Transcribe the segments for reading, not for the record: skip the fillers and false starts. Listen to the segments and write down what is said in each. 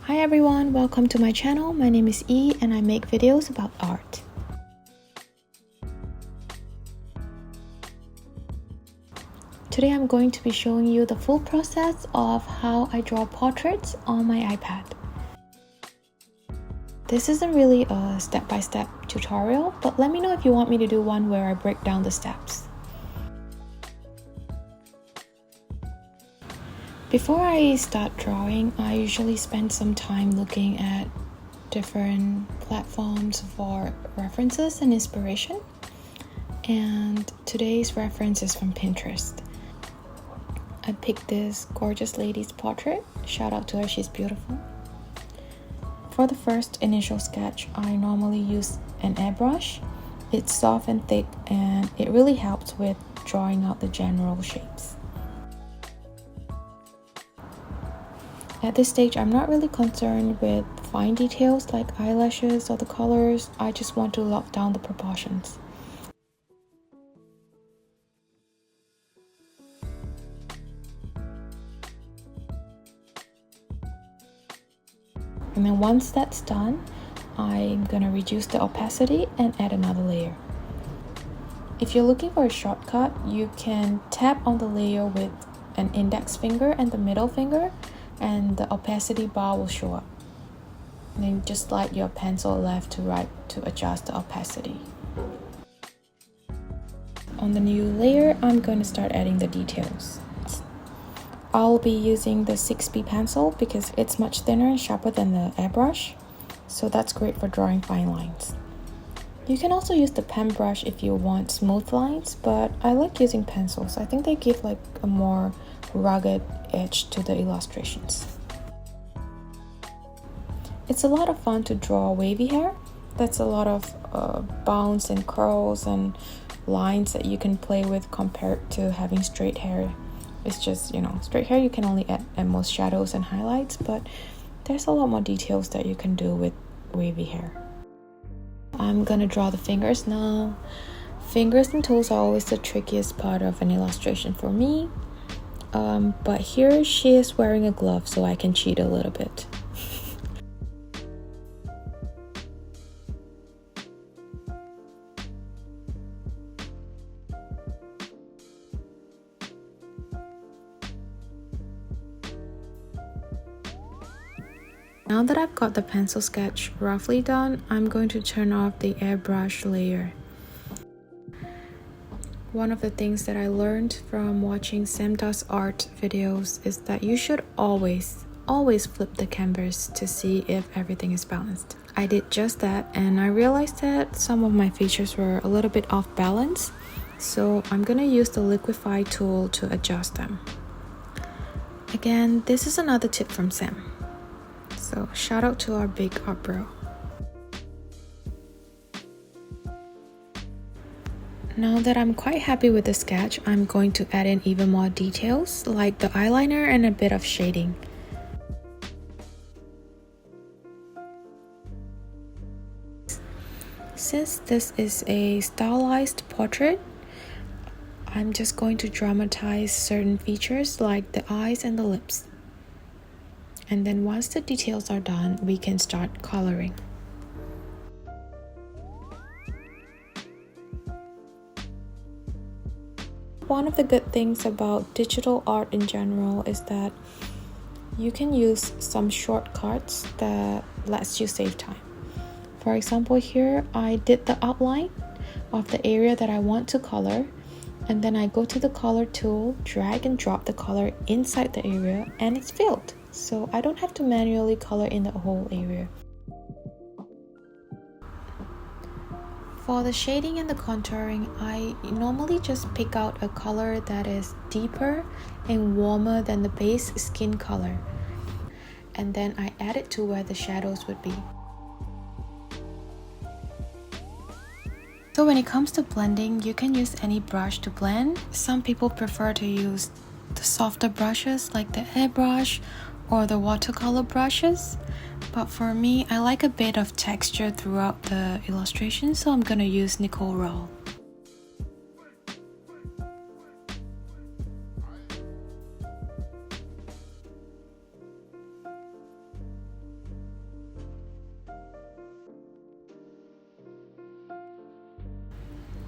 Hi everyone, welcome to my channel. My name is E and I make videos about art. Today I'm going to be showing you the full process of how I draw portraits on my iPad. This isn't really a step-by-step tutorial, but let me know if you want me to do one where I break down the steps. Before I start drawing, I usually spend some time looking at different platforms for references and inspiration. And today's reference is from Pinterest. I picked this gorgeous lady's portrait. Shout out to her, she's beautiful. For the first initial sketch, I normally use an airbrush. It's soft and thick and it really helps with drawing out the general shapes. At this stage, I'm not really concerned with fine details like eyelashes or the colors. I just want to lock down the proportions. And then once that's done, I'm gonna reduce the opacity and add another layer. If you're looking for a shortcut, you can tap on the layer with an index finger and the middle finger, and the opacity bar will show up. And then just slide your pencil left to right to adjust the opacity. On the new layer, I'm going to start adding the details. I'll be using the 6B pencil because it's much thinner and sharper than the airbrush, so that's great for drawing fine lines. You can also use the pen brush if you want smooth lines, but I like using pencils. I think they give like a more rugged edge to the illustrations. It's a lot of fun to draw wavy hair. That's a lot of bounce and curls and lines that you can play with compared to having straight hair. It's just, straight hair you can only add at most shadows and highlights, but there's a lot more details that you can do with wavy hair. I'm gonna draw the fingers now. Fingers and toes are always the trickiest part of an illustration for me. But here she is wearing a glove, so I can cheat a little bit. Now that I've got the pencil sketch roughly done, I'm going to turn off the airbrush layer. One of the things that I learned from watching Sam Does Art videos is that you should always flip the canvas to see if everything is balanced. I did just that and I realized that some of my features were a little bit off balance, so I'm gonna use the liquify tool to adjust them. Again, this is another tip from Sam. So shout out to our big art bro. Now that I'm quite happy with the sketch, I'm going to add in even more details like the eyeliner and a bit of shading. Since this is a stylized portrait, I'm just going to dramatize certain features like the eyes and the lips. And then once the details are done, we can start coloring. One of the good things about digital art in general is that you can use some shortcuts that lets you save time. For example, here I did the outline of the area that I want to color, and then I go to the color tool, drag and drop the color inside the area, and it's filled. So I don't have to manually color in the whole area. For the shading and the contouring, I normally just pick out a color that is deeper and warmer than the base skin color. And then I add it to where the shadows would be. So when it comes to blending, you can use any brush to blend. Some people prefer to use the softer brushes like the airbrush or the watercolor brushes, but for me, I like a bit of texture throughout the illustration, so I'm gonna use Nicole Roll.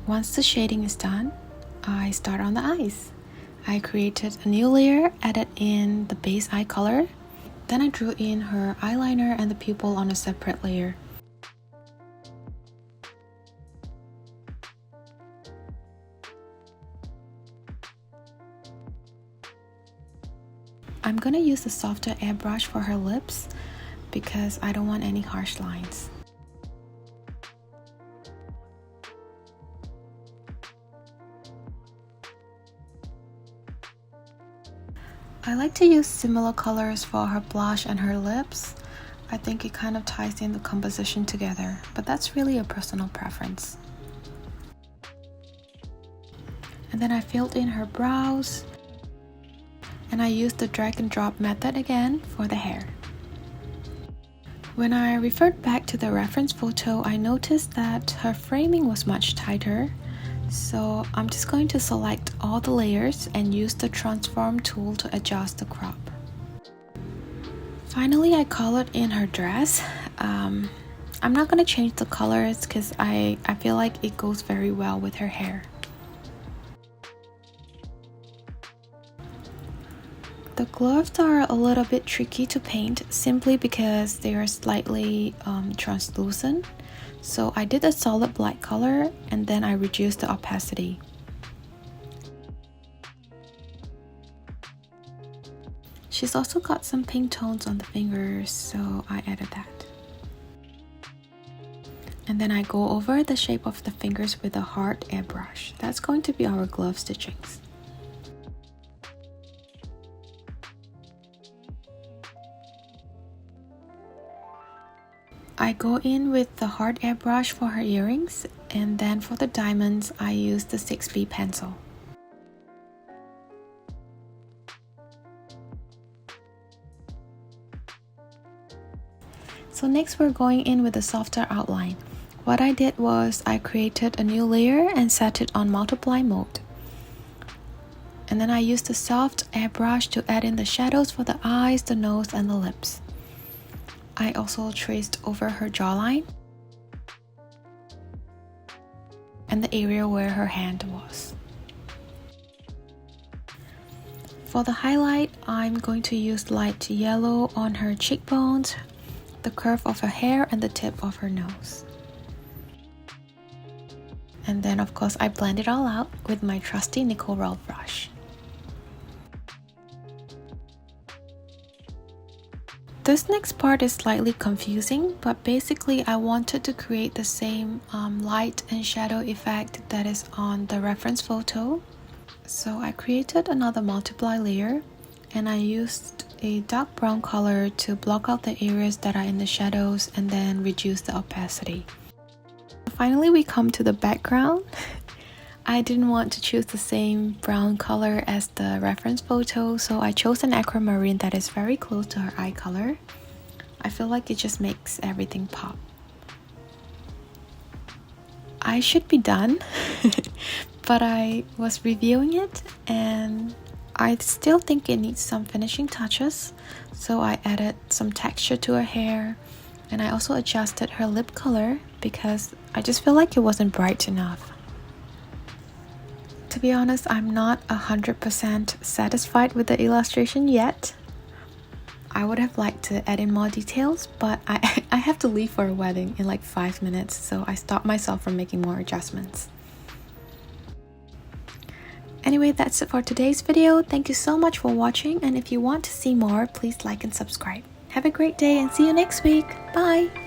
Once the shading is done, I start on the eyes. I created a new layer, added in the base eye color. Then I drew in her eyeliner and the pupil on a separate layer. I'm gonna use a softer airbrush for her lips because I don't want any harsh lines. I like to use similar colors for her blush and her lips. I think it kind of ties in the composition together, but that's really a personal preference. And then I filled in her brows, and I used the drag and drop method again for the hair. When I referred back to the reference photo, I noticed that her framing was much tighter. So I'm just going to select all the layers and use the transform tool to adjust the crop. Finally, I colored in her dress. I'm not going to change the colors because I feel like it goes very well with her hair. The gloves are a little bit tricky to paint simply because they are slightly translucent. So I did a solid black color and then I reduced the opacity. She's also got some pink tones on the fingers, so I added that. And then I go over the shape of the fingers with a hard airbrush. That's going to be our glove stitchings. I go in with the hard airbrush for her earrings, and then for the diamonds, I use the 6B pencil. So next we're going in with a softer outline. What I did was I created a new layer and set it on multiply mode. And then I used a soft airbrush to add in the shadows for the eyes, the nose, and the lips. I also traced over her jawline and the area where her hand was. For the highlight, I'm going to use light yellow on her cheekbones, the curve of her hair, and the tip of her nose. And then of course I blend it all out with my trusty nickel roll brush. This next part is slightly confusing, but basically I wanted to create the same light and shadow effect that is on the reference photo. So I created another multiply layer and I used a dark brown color to block out the areas that are in the shadows and then reduce the opacity. Finally, we come to the background. I didn't want to choose the same brown color as the reference photo, so I chose an aquamarine that is very close to her eye color. I feel like it just makes everything pop. I should be done, but I was reviewing it and I still think it needs some finishing touches, so I added some texture to her hair and I also adjusted her lip color because I just feel like it wasn't bright enough. To be honest, I'm not 100% satisfied with the illustration yet. I would have liked to add in more details, but I have to leave for a wedding in like 5 minutes, so I stopped myself from making more adjustments. Anyway, that's it for today's video. Thank you so much for watching, and if you want to see more, please like and subscribe. Have a great day and see you next week. Bye!